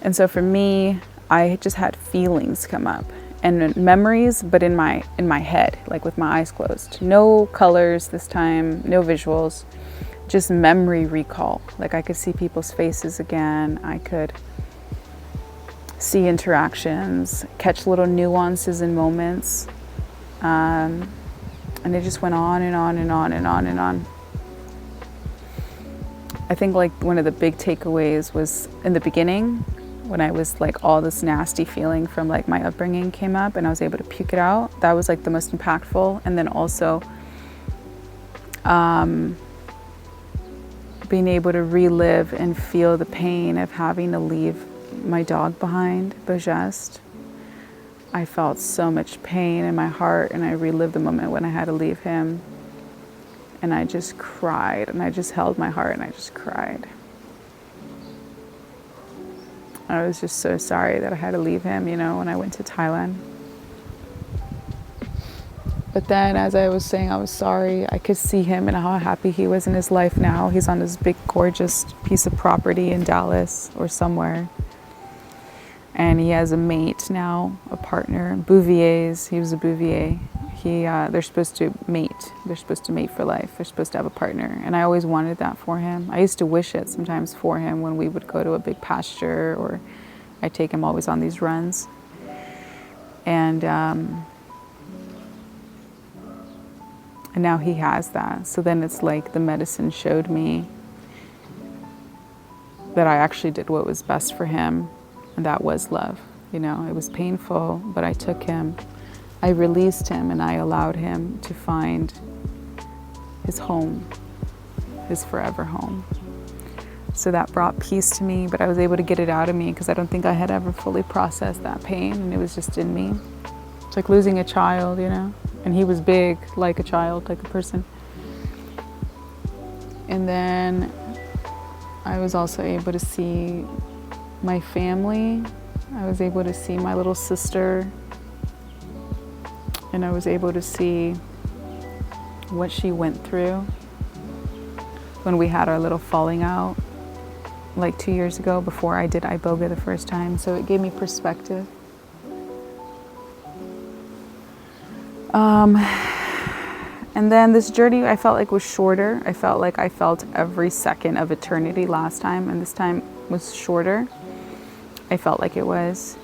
And so for me, I just had feelings come up and memories, but in my head, like with my eyes closed. No colors this time, no visuals, just memory recall. Like I could see people's faces again. I could see interactions, catch little nuances in moments. And it just went on and on and on and on and on. I think like one of the big takeaways was in the beginning, when I was like all this nasty feeling from like my upbringing came up and I was able to puke it out. That was like the most impactful. And then also being able to relive and feel the pain of having to leave my dog behind, Bojest. I felt so much pain in my heart, and I relived the moment when I had to leave him. And I just cried, and I just held my heart and I just cried. I was just so sorry that I had to leave him, you know, when I went to Thailand. But then as I was saying I was sorry, I could see him and how happy he was in his life now. He's on this big, gorgeous piece of property in Dallas or somewhere. And he has a mate now, a partner, Bouvier's. He was a Bouvier. They're supposed to mate. They're supposed to mate for life. They're supposed to have a partner. And I always wanted that for him. I used to wish it sometimes for him when we would go to a big pasture, or I'd take him always on these runs. And now he has that. So then it's like the medicine showed me that I actually did what was best for him, and that was love. You know, it was painful, but I took him. I released him and I allowed him to find his home, his forever home. So that brought peace to me, but I was able to get it out of me because I don't think I had ever fully processed that pain, and it was just in me. It's like losing a child, you know? And he was big, like a child, like a person. And then I was also able to see my family. I was able to see my little sister. And I was able to see what she went through when we had our little falling out, like 2 years ago, before I did Iboga the first time. So it gave me perspective. And then this journey I felt like was shorter. I felt like I felt every second of eternity last time, and this time was shorter. I felt like it was.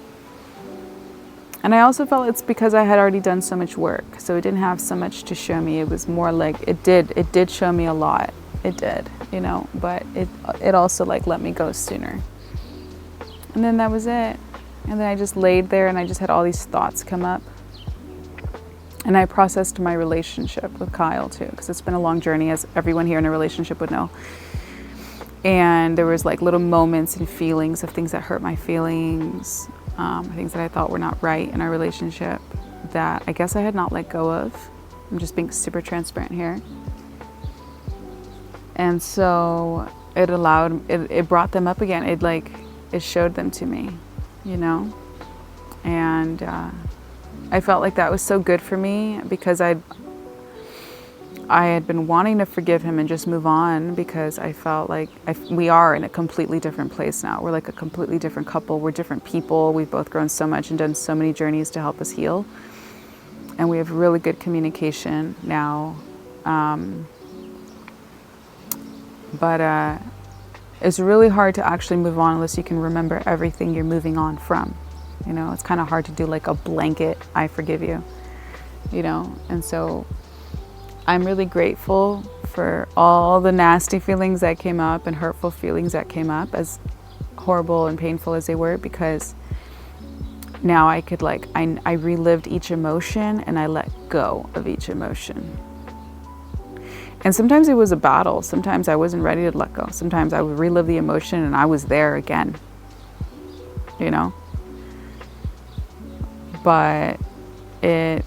And I also felt it's because I had already done so much work, so it didn't have so much to show me. It was more like it did show me a lot. It did, you know, but it also like let me go sooner. And then that was it. And then I just laid there and I just had all these thoughts come up. And I processed my relationship with Kyle too, because it's been a long journey, as everyone here in a relationship would know. And there was like little moments and feelings of things that hurt my feelings, things that I thought were not right in our relationship that I guess I had not let go of. I'm just being super transparent here. And so it brought them up again. It showed them to me, you know? And I felt like that was so good for me because I had been wanting to forgive him and just move on, because I felt like we are in a completely different place now. We're like a completely different couple. We're different people. We've both grown so much and done so many journeys to help us heal. And we have really good communication now. But it's really hard to actually move on unless you can remember everything you're moving on from. You know, it's kind of hard to do like a blanket, I forgive you, you know? And so I'm really grateful for all the nasty feelings that came up and hurtful feelings that came up, as horrible and painful as they were, because now I could I relived each emotion and I let go of each emotion. And sometimes it was a battle. Sometimes I wasn't ready to let go. Sometimes I would relive the emotion and I was there again, you know? But it,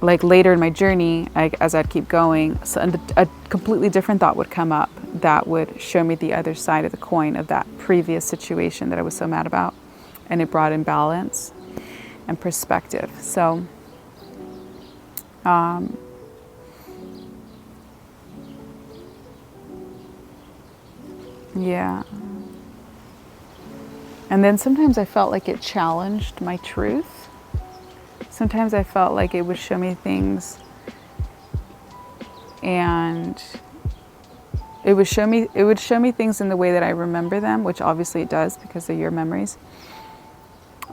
like later in my journey, as I'd keep going, so a completely different thought would come up that would show me the other side of the coin of that previous situation that I was so mad about. And it brought in balance and perspective. So, yeah. And then sometimes I felt like it challenged my truth. Sometimes I felt like it would show me things and it would show me things in the way that I remember them, which obviously it does because they're your memories.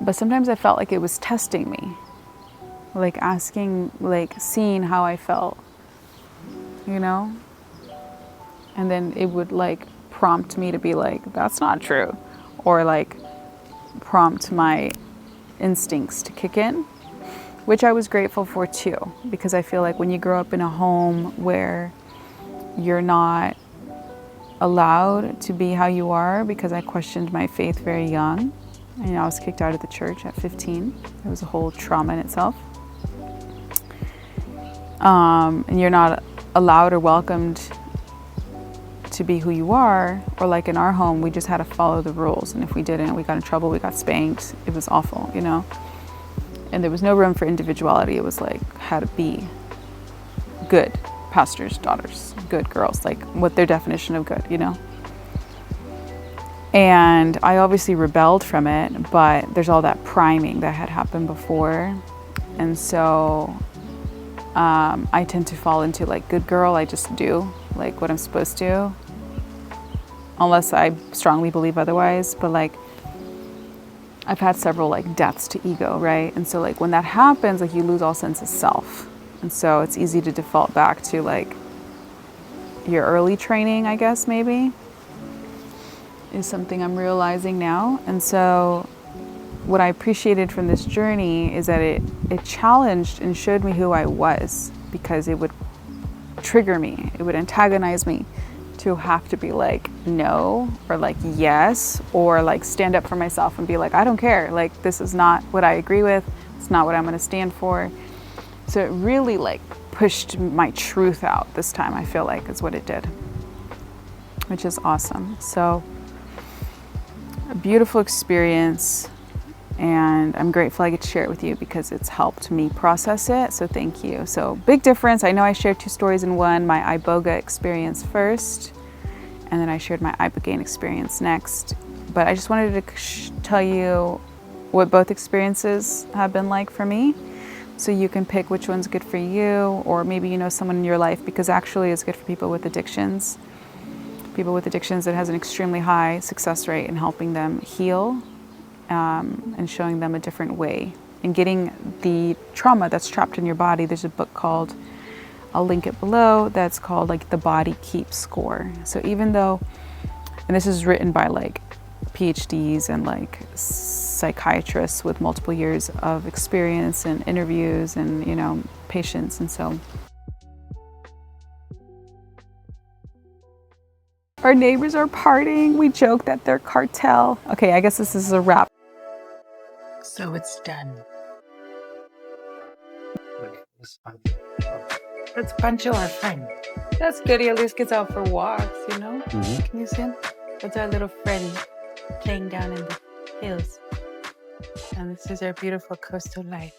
But sometimes I felt like it was testing me, like asking, like seeing how I felt, you know? And then it would like prompt me to be like, that's not true. Or like prompt my instincts to kick in, which I was grateful for too, because I feel like when you grow up in a home where you're not allowed to be how you are, because I questioned my faith very young. You know, I was kicked out of the church at 15. It was a whole trauma in itself. And you're not allowed or welcomed to be who you are, or like in our home, we just had to follow the rules. And if we didn't, we got in trouble, we got spanked. It was awful, you know? And there was no room for individuality. It was like, how to be good pastors' daughters, good girls, like what their definition of good, you know? And I obviously rebelled from it, but there's all that priming that had happened before. And so I tend to fall into like good girl, I just do like what I'm supposed to, unless I strongly believe otherwise. But like I've had several like deaths to ego, right? And so like when that happens, like you lose all sense of self. And so it's easy to default back to like your early training, I guess, maybe, is something I'm realizing now. And so what I appreciated from this journey is that it challenged and showed me who I was, because it would trigger me, it would antagonize me to have to be like no, or like yes, or like stand up for myself and be like, I don't care, like this is not what I agree with, it's not what I'm going to stand for. So it really like pushed my truth out this time, I feel like, is what it did, which is awesome. So a beautiful experience, and I'm grateful I get to share it with you because it's helped me process it, so thank you. So big difference. I know I shared 2 stories in one, my Iboga experience first, and then I shared my Ibogaine experience next. But I just wanted to tell you what both experiences have been like for me, so you can pick which one's good for you, or maybe you know someone in your life, because actually it's good for people with addictions. People with addictions, that has an extremely high success rate in helping them heal, and showing them a different way and getting the trauma that's trapped in your body. There's a book called, I'll link it below, that's called like The Body Keeps Score. So even though, and this is written by like PhDs and like psychiatrists with multiple years of experience and interviews and, you know, patients. And so our neighbors are partying. We joke that they're cartel. Okay, I guess this is a wrap. So it's done. Let's Pancho, our friend. That's good. He at least gets out for walks, you know? Mm-hmm. Can you see him? That's our little friend playing down in the hills. And this is our beautiful coastal life.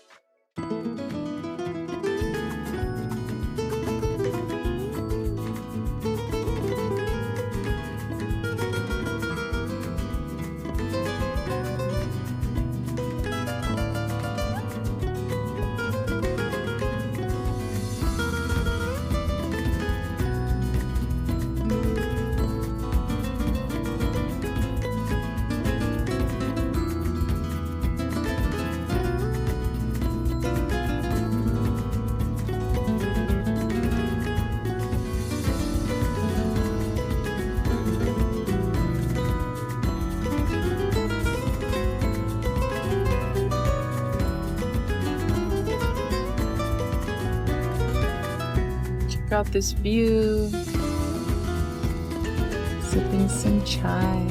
Got this view. Sipping some chai.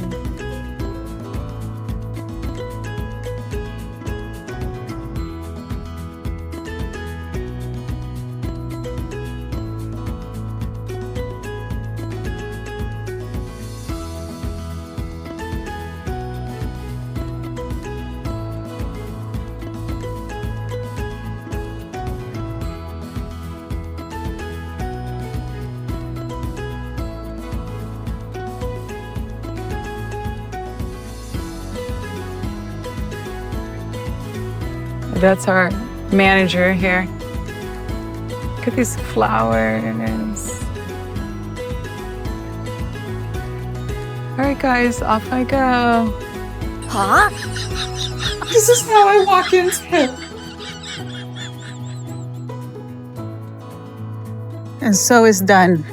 That's our manager here. Look at these flowers. All right, guys, off I go. Huh? This is how I walk into. And so it's done.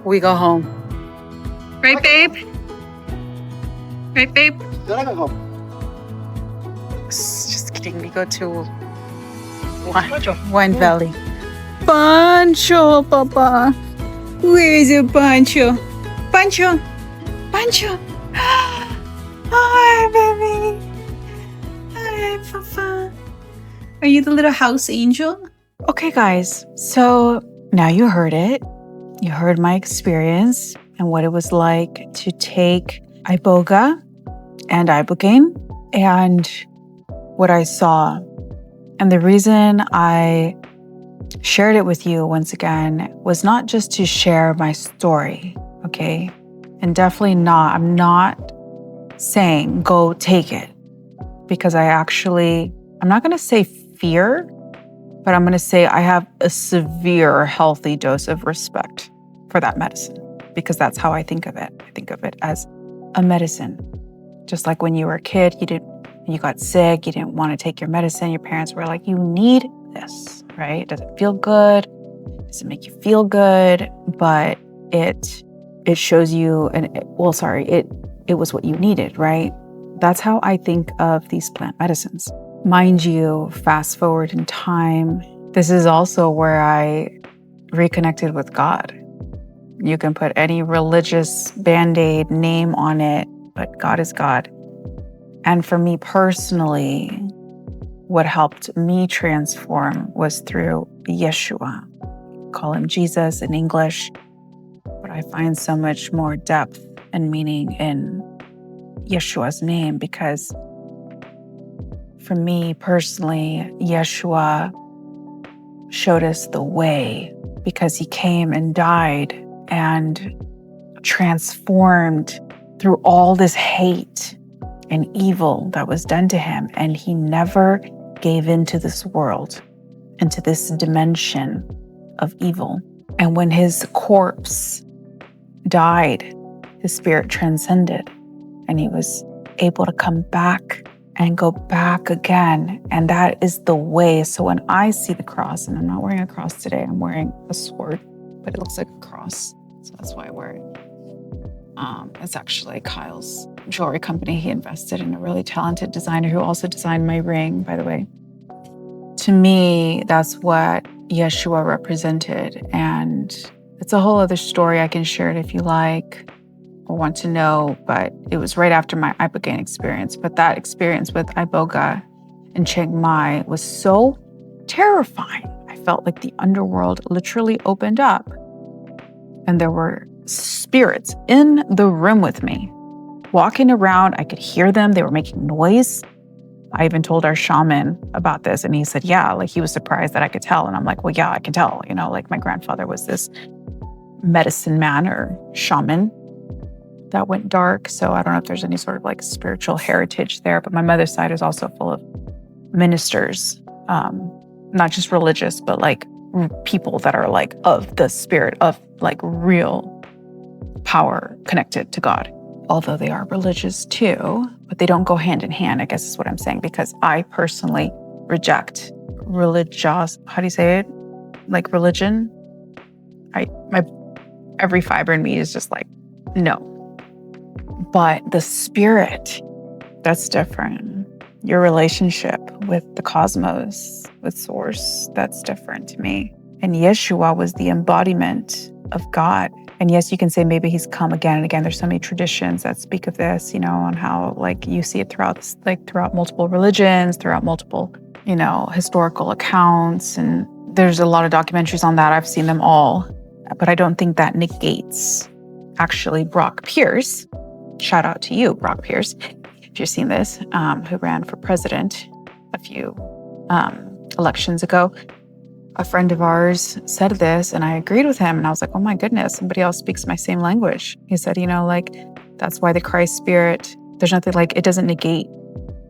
We go home. Right, babe? Right, babe? Just kidding. We go to Wine Valley. Pancho, Papa. Where is it, Pancho? Pancho. Pancho. Hi, baby. Hi, Papa. Are you the little house angel? Okay, guys. So now you heard it. You heard my experience and what it was like to take Iboga and Ibogaine and what I saw. And the reason I shared it with you once again was not just to share my story, okay? And definitely not, I'm not saying go take it, because I'm not gonna say fear, but I'm gonna say I have a severe healthy dose of respect for that medicine, because that's how I think of it. I think of it as a medicine. Just like when you were a kid, you got sick, you didn't want to take your medicine. Your parents were like, you need this, right? Does it feel good? Does it make you feel good? But it shows you, it was what you needed, right? That's how I think of these plant medicines. Mind you, fast forward in time, this is also where I reconnected with God. You can put any religious Band-Aid name on it, but God is God. And for me personally, what helped me transform was through Yeshua. Call him Jesus in English, but I find so much more depth and meaning in Yeshua's name, because for me personally, Yeshua showed us the way, because he came and died and transformed through all this hate and evil that was done to him. And he never gave into this world, into this dimension of evil. And when his corpse died, his spirit transcended and he was able to come back and go back again. And that is the way. So when I see the cross, and I'm not wearing a cross today, I'm wearing a sword, but it looks like a cross. So that's why I wear it. It's actually Kyle's jewelry company. He invested in a really talented designer who also designed my ring, by the way. To me, that's what Yeshua represented. And it's a whole other story. I can share it if you like or want to know, but it was right after my Ibogaine experience. But that experience with Iboga in Chiang Mai was so terrifying. I felt like the underworld literally opened up and there were spirits in the room with me, walking around. I could hear them. They were making noise. I even told our shaman about this and he said, yeah, like he was surprised that I could tell. And I'm like, well, yeah, I can tell, like my grandfather was this medicine man or shaman that went dark. So I don't know if there's any sort of like spiritual heritage there, but my mother's side is also full of ministers, not just religious, but like people that are like of the spirit of like real power connected to God. Although they are religious too, but they don't go hand in hand, I guess is what I'm saying, because I personally reject religious, how do you say it? Like religion. Every fiber in me is just like, no. But the spirit, that's different. Your relationship with the cosmos, with source, that's different to me. And Yeshua was the embodiment of God. And yes, you can say maybe he's come again and again. There's so many traditions that speak of this, you know, on how like you see it throughout multiple religions, throughout multiple, you know, historical accounts. And there's a lot of documentaries on that. I've seen them all. But I don't think that negates actually Brock Pierce. Shout out to you, Brock Pierce, if you're seeing this, who ran for president a few elections ago. A friend of ours said this and I agreed with him. And I was like, oh my goodness, somebody else speaks my same language. He said, you know, like, that's why the Christ spirit, there's nothing like, it doesn't negate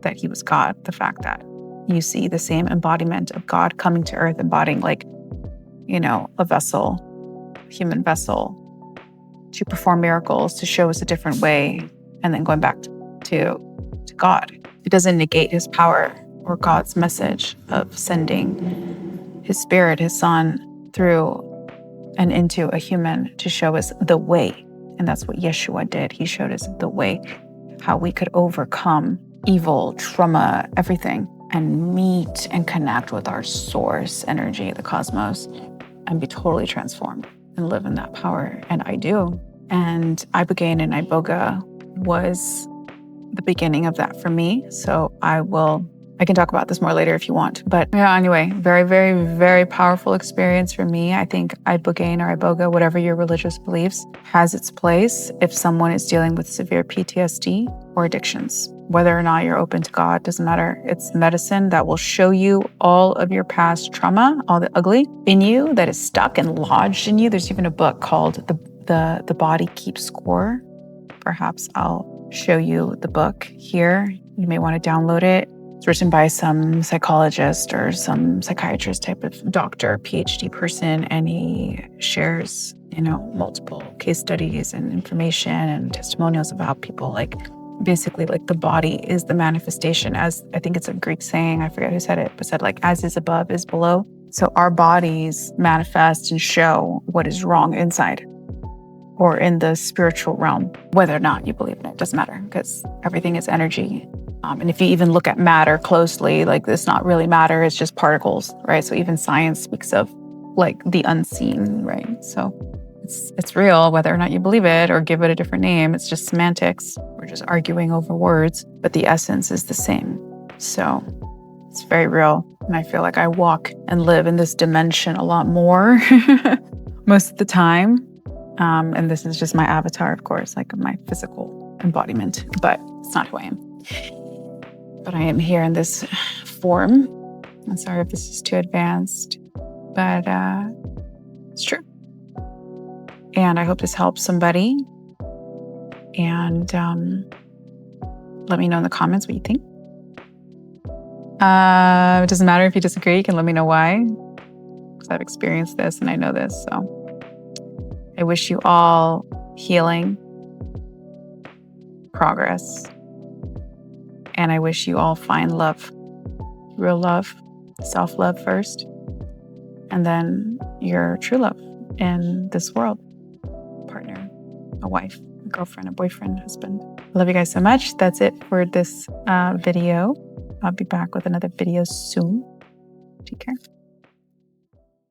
that he was God. The fact that you see the same embodiment of God coming to earth, embodying like, you know, a vessel, human vessel to perform miracles, to show us a different way, and then going back to God. It doesn't negate his power or God's message of sending his spirit, his son, through and into a human to show us the way. And that's what Yeshua did. He showed us the way, how we could overcome evil, trauma, everything, and meet and connect with our source energy, the cosmos, and be totally transformed and live in that power. And I do. And Ibogaine and Iboga was the beginning of that for me. So I can talk about this more later if you want. But yeah, anyway, very, very, very powerful experience for me. I think Ibogaine or Iboga, whatever your religious beliefs, has its place if someone is dealing with severe PTSD or addictions. Whether or not you're open to God, doesn't matter. It's medicine that will show you all of your past trauma, all the ugly in you that is stuck and lodged in you. There's even a book called The Body Keeps Score. Perhaps I'll show you the book here. You may want to download it. It's written by some psychologist or some psychiatrist type of doctor, PhD person, and he shares, you know, multiple case studies and information and testimonials about people like basically like the body is the manifestation, as I think it's a Greek saying, I forget who said it, but said like as is above is below. So our bodies manifest and show what is wrong inside or in the spiritual realm, whether or not you believe in it, doesn't matter because everything is energy. And if you even look at matter closely, like it's not really matter, it's just particles, right? So even science speaks of like the unseen, right? So it's real, whether or not you believe it or give it a different name. It's just semantics. We're just arguing over words, but the essence is the same. So it's very real. And I feel like I walk and live in this dimension a lot more most of the time. And this is just my avatar, of course, like my physical embodiment, but it's not who I am. But I am here in this form. I'm sorry if this is too advanced, but it's true. And I hope this helps somebody. And let me know in the comments what you think. It doesn't matter if you disagree. You can let me know why. Because I've experienced this and I know this. So I wish you all healing, progress, and I wish you all find love, real love, self-love first, and then your true love in this world. Partner, a wife, a girlfriend, a boyfriend, husband. I love you guys so much. That's it for this video. I'll be back with another video soon. Take care.